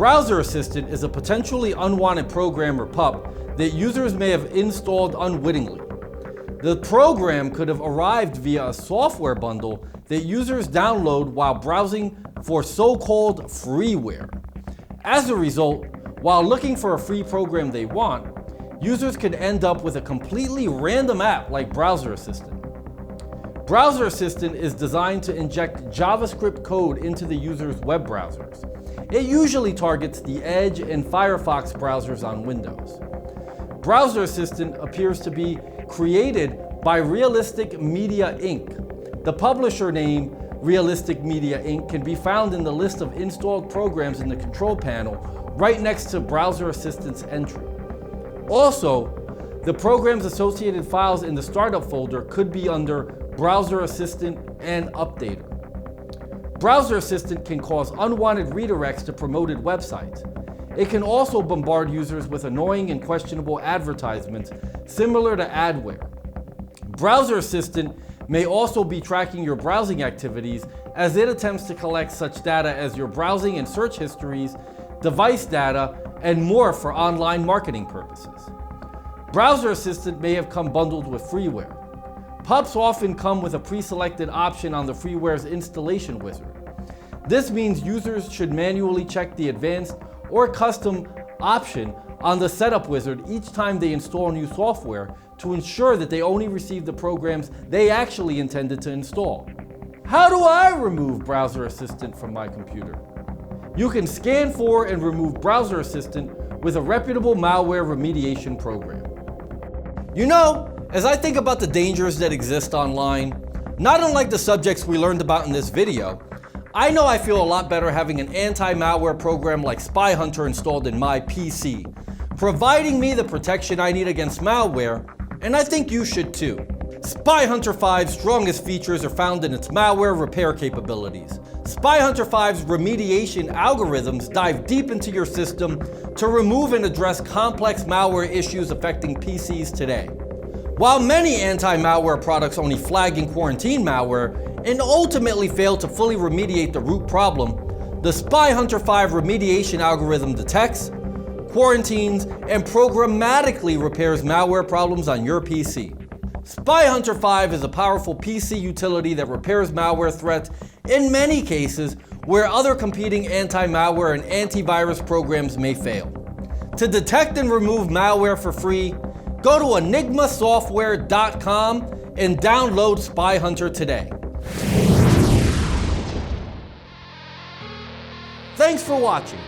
Browser Assistant is a potentially unwanted program or pup that users may have installed unwittingly. The program could have arrived via a software bundle that users download while browsing for so-called freeware. As a result, while looking for a free program they want, users could end up with a completely random app like Browser Assistant. Browser Assistant is designed to inject JavaScript code into the user's web browsers. It usually targets the Edge and Firefox browsers on Windows. Browser Assistant appears to be created by Realistic Media Inc. The publisher name Realistic Media Inc. can be found in the list of installed programs in the control panel right next to Browser Assistant's entry. Also, the program's associated files in the startup folder could be under Browser Assistant and Updater. Browser Assistant can cause unwanted redirects to promoted websites. It can also bombard users with annoying and questionable advertisements similar to adware. Browser Assistant may also be tracking your browsing activities as it attempts to collect such data as your browsing and search histories, device data, and more for online marketing purposes. Browser Assistant may have come bundled with freeware. Pups often come with a pre-selected option on the freeware's installation wizard. This means users should manually check the advanced or custom option on the setup wizard each time they install new software to ensure that they only receive the programs they actually intended to install. How do I remove Browser Assistant from my computer? You can scan for and remove Browser Assistant with a reputable malware remediation program. You know, as I think about the dangers that exist online, not unlike the subjects we learned about in this video, I know I feel a lot better having an anti-malware program like SpyHunter installed in my PC, providing me the protection I need against malware, and I think you should too. SpyHunter 5's strongest features are found in its malware repair capabilities. SpyHunter 5's remediation algorithms dive deep into your system to remove and address complex malware issues affecting PCs today. While many anti-malware products only flag and quarantine malware and ultimately fail to fully remediate the root problem, the SpyHunter 5 remediation algorithm detects, quarantines, and programmatically repairs malware problems on your PC. SpyHunter 5 is a powerful PC utility that repairs malware threats in many cases where other competing anti-malware and antivirus programs may fail. To detect and remove malware for free, go to enigmasoftware.com and download SpyHunter today. Thanks for watching.